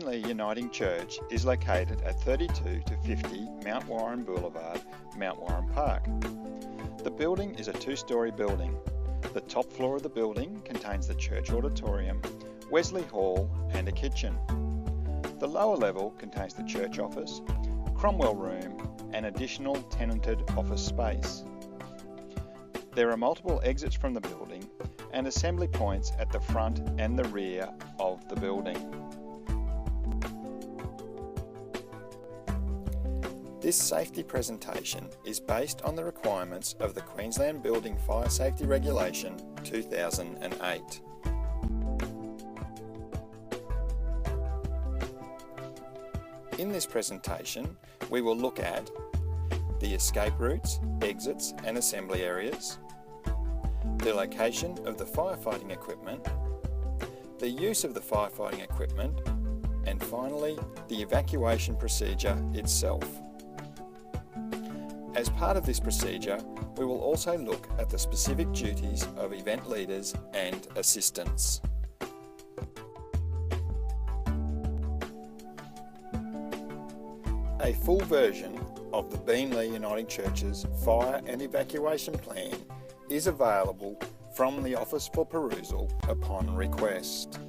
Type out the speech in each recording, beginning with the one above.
Beenleigh Uniting Church is located at 32 to 50 Mount Warren Boulevard, Mount Warren Park. The building is a two-storey building. The top floor of the building contains the church auditorium, Wesley Hall and a kitchen. The lower level contains the church office, Cromwell room and additional tenanted office space. There are multiple exits from the building and assembly points at the front and the rear of the building. This safety presentation is based on the requirements of the Queensland Building Fire Safety Regulation 2008. In this presentation, we will look at the escape routes, exits and assembly areas, the location of the firefighting equipment, the use of the firefighting equipment, and finally, the evacuation procedure itself. As part of this procedure, we will also look at the specific duties of event leaders and assistants. A full version of the Beenleigh Uniting Church's fire and evacuation plan is available from the office for perusal upon request.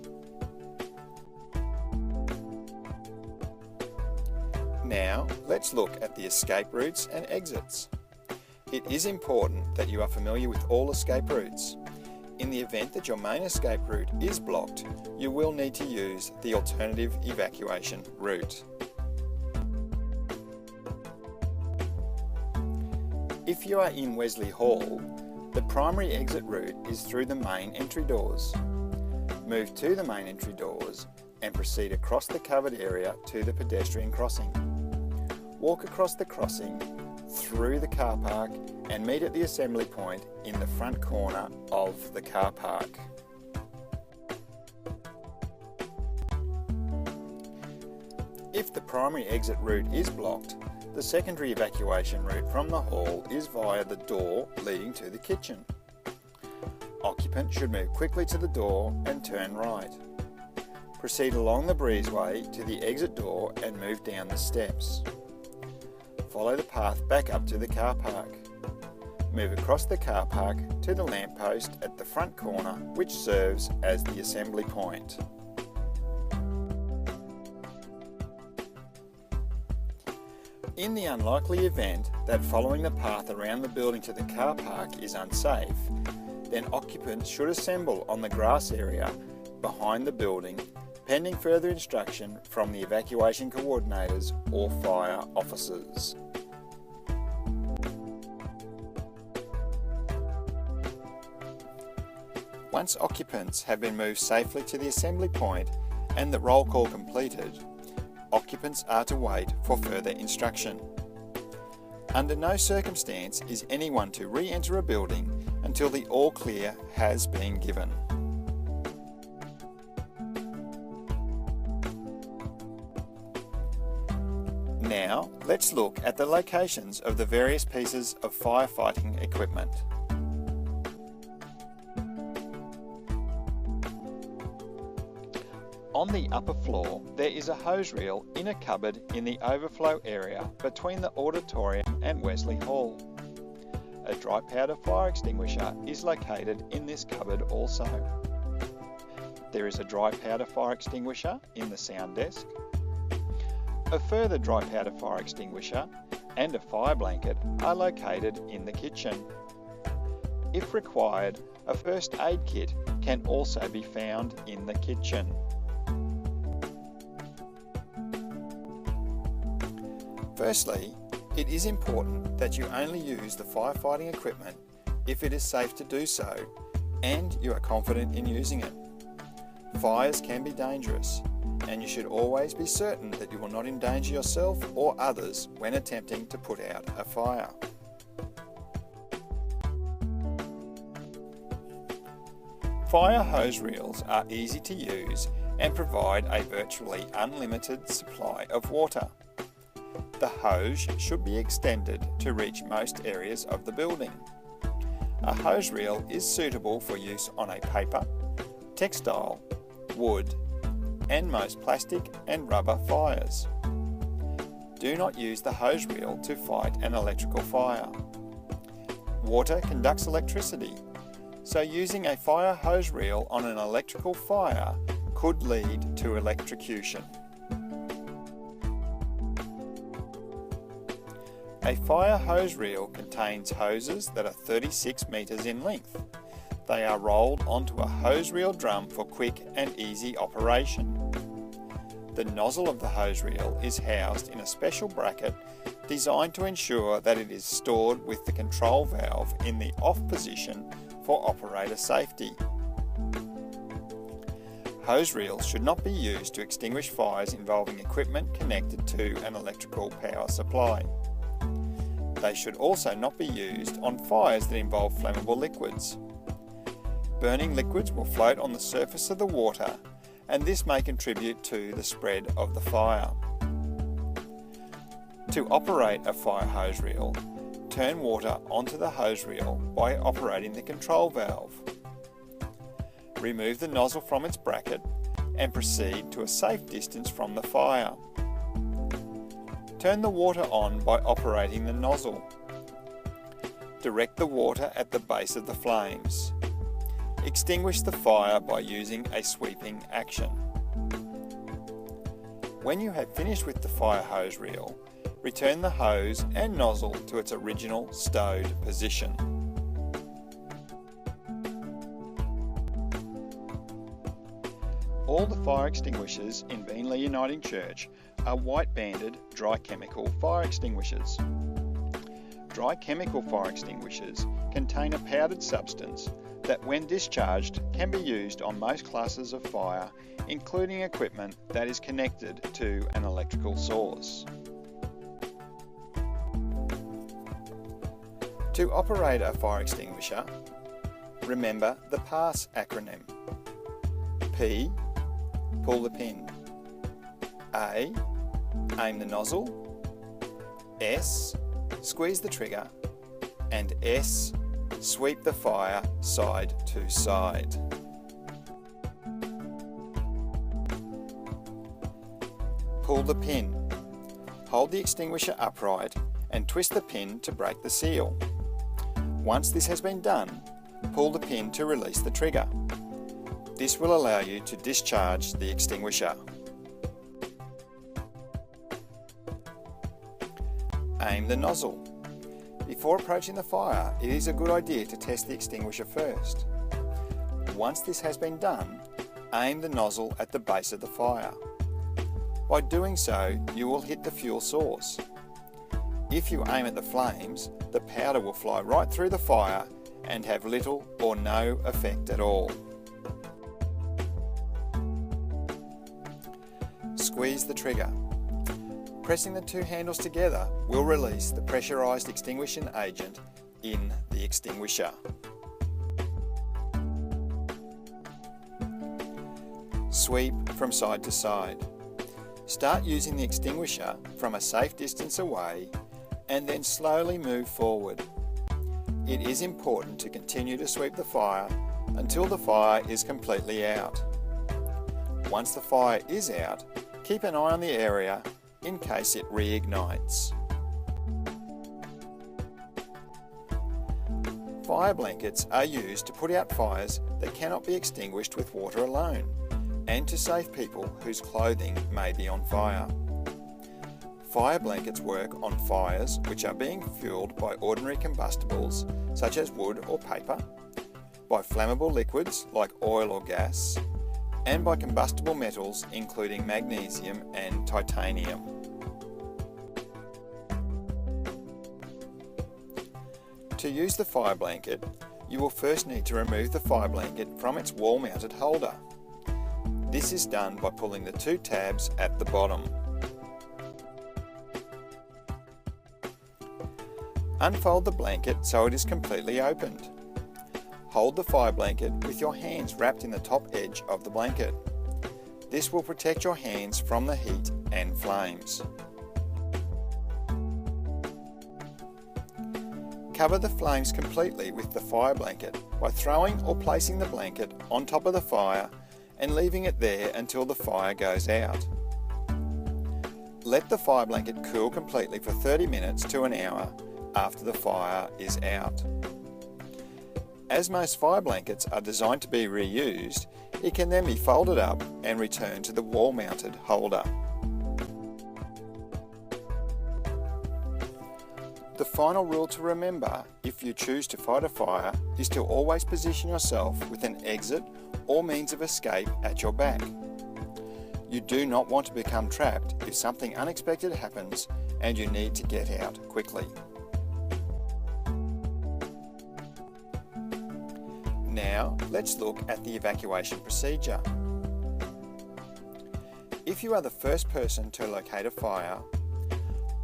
Now, let's look at the escape routes and exits. It is important that you are familiar with all escape routes. In the event that your main escape route is blocked, you will need to use the alternative evacuation route. If you are in Wesley Hall, the primary exit route is through the main entry doors. Move to the main entry doors and proceed across the covered area to the pedestrian crossing. Walk across the crossing, through the car park and meet at the assembly point in the front corner of the car park. If the primary exit route is blocked, the secondary evacuation route from the hall is via the door leading to the kitchen. Occupants should move quickly to the door and turn right. Proceed along the breezeway to the exit door and move down the steps. Follow the path back up to the car park. Move across the car park to the lamppost at the front corner, which serves as the assembly point. In the unlikely event that following the path around the building to the car park is unsafe, then occupants should assemble on the grass area behind the building, pending further instruction from the evacuation coordinators or fire officers. Once occupants have been moved safely to the assembly point and the roll call completed, occupants are to wait for further instruction. Under no circumstance is anyone to re-enter a building until the all clear has been given. Now, let's look at the locations of the various pieces of firefighting equipment. On the upper floor, there is a hose reel in a cupboard in the overflow area between the auditorium and Wesley Hall. A dry powder fire extinguisher is located in this cupboard also. There is a dry powder fire extinguisher in the sound desk. A further dry powder fire extinguisher and a fire blanket are located in the kitchen. If required, a first aid kit can also be found in the kitchen. Firstly, it is important that you only use the firefighting equipment if it is safe to do so and you are confident in using it. Fires can be dangerous, and you should always be certain that you will not endanger yourself or others when attempting to put out a fire. Fire hose reels are easy to use and provide a virtually unlimited supply of water. The hose should be extended to reach most areas of the building. A hose reel is suitable for use on a paper, textile, wood, and most plastic and rubber fires. Do not use the hose reel to fight an electrical fire. Water conducts electricity, so using a fire hose reel on an electrical fire could lead to electrocution. A fire hose reel contains hoses that are 36 metres in length. They are rolled onto a hose reel drum for quick and easy operation. The nozzle of the hose reel is housed in a special bracket designed to ensure that it is stored with the control valve in the off position for operator safety. Hose reels should not be used to extinguish fires involving equipment connected to an electrical power supply. They should also not be used on fires that involve flammable liquids. Burning liquids will float on the surface of the water, and this may contribute to the spread of the fire. To operate a fire hose reel, turn water onto the hose reel by operating the control valve. Remove the nozzle from its bracket and proceed to a safe distance from the fire. Turn the water on by operating the nozzle. Direct the water at the base of the flames. Extinguish the fire by using a sweeping action. When you have finished with the fire hose reel, return the hose and nozzle to its original stowed position. All the fire extinguishers in Beenleigh Uniting Church are white-banded dry chemical fire extinguishers. Dry chemical fire extinguishers contain a powdered substance that, when discharged, can be used on most classes of fire, including equipment that is connected to an electrical source. To operate a fire extinguisher, remember the PASS acronym. P, pull the pin. A, aim the nozzle. S, squeeze the trigger. And S, sweep the fire side to side. Pull the pin. Hold the extinguisher upright and twist the pin to break the seal. Once this has been done, pull the pin to release the trigger. This will allow you to discharge the extinguisher. Aim the nozzle. Before approaching the fire, it is a good idea to test the extinguisher first. Once this has been done, aim the nozzle at the base of the fire. By doing so, you will hit the fuel source. If you aim at the flames, the powder will fly right through the fire and have little or no effect at all. Squeeze the trigger. Pressing the two handles together will release the pressurised extinguishing agent in the extinguisher. Sweep from side to side. Start using the extinguisher from a safe distance away and then slowly move forward. It is important to continue to sweep the fire until the fire is completely out. Once the fire is out, keep an eye on the area in case it reignites. Fire blankets are used to put out fires that cannot be extinguished with water alone, and to save people whose clothing may be on fire. Fire blankets work on fires which are being fueled by ordinary combustibles such as wood or paper, by flammable liquids like oil or gas, and by combustible metals including magnesium and titanium. To use the fire blanket, you will first need to remove the fire blanket from its wall-mounted holder. This is done by pulling the two tabs at the bottom. Unfold the blanket so it is completely opened. Hold the fire blanket with your hands wrapped in the top edge of the blanket. This will protect your hands from the heat and flames. Cover the flames completely with the fire blanket by throwing or placing the blanket on top of the fire and leaving it there until the fire goes out. Let the fire blanket cool completely for 30 minutes to an hour after the fire is out. As most fire blankets are designed to be reused, it can then be folded up and returned to the wall-mounted holder. The final rule to remember if you choose to fight a fire is to always position yourself with an exit or means of escape at your back. You do not want to become trapped if something unexpected happens and you need to get out quickly. Now, let's look at the evacuation procedure. If you are the first person to locate a fire,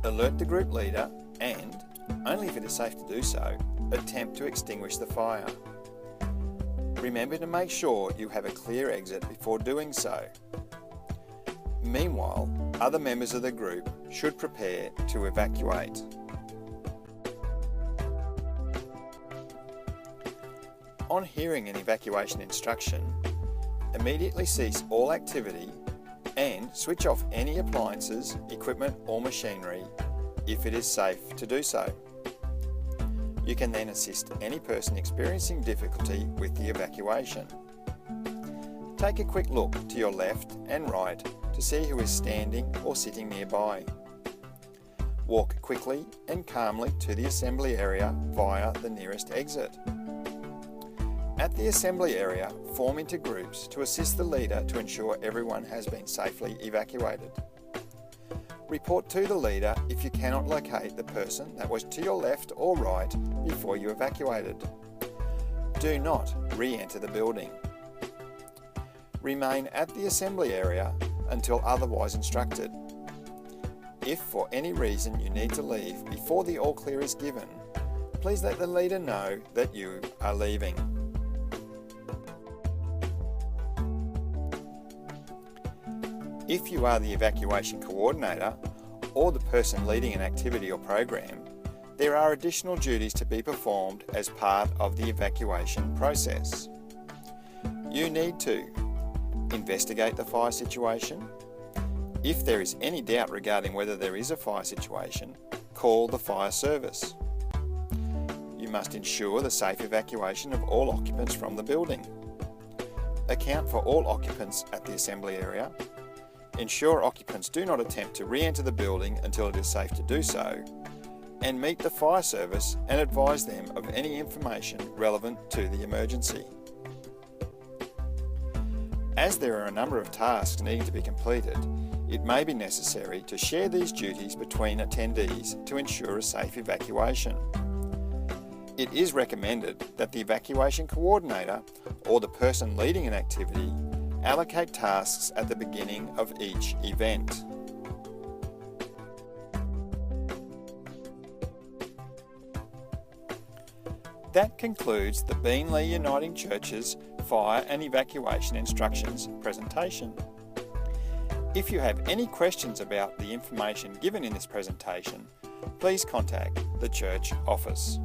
alert the group leader and, only if it is safe to do so, attempt to extinguish the fire. Remember to make sure you have a clear exit before doing so. Meanwhile, other members of the group should prepare to evacuate. On hearing an evacuation instruction, immediately cease all activity and switch off any appliances, equipment or machinery if it is safe to do so. You can then assist any person experiencing difficulty with the evacuation. Take a quick look to your left and right to see who is standing or sitting nearby. Walk quickly and calmly to the assembly area via the nearest exit. At the assembly area, form into groups to assist the leader to ensure everyone has been safely evacuated. Report to the leader if you cannot locate the person that was to your left or right before you evacuated. Do not re-enter the building. Remain at the assembly area until otherwise instructed. If for any reason you need to leave before the all clear is given, please let the leader know that you are leaving. If you are the evacuation coordinator or the person leading an activity or program, there are additional duties to be performed as part of the evacuation process. You need to investigate the fire situation. If there is any doubt regarding whether there is a fire situation, call the fire service. You must ensure the safe evacuation of all occupants from the building. Account for all occupants at the assembly area. Ensure occupants do not attempt to re-enter the building until it is safe to do so, and meet the fire service and advise them of any information relevant to the emergency. As there are a number of tasks needing to be completed, it may be necessary to share these duties between attendees to ensure a safe evacuation. It is recommended that the evacuation coordinator or the person leading an activity allocate tasks at the beginning of each event. That concludes the Beenleigh Uniting Church's Fire and Evacuation Instructions presentation. If you have any questions about the information given in this presentation, please contact the church office.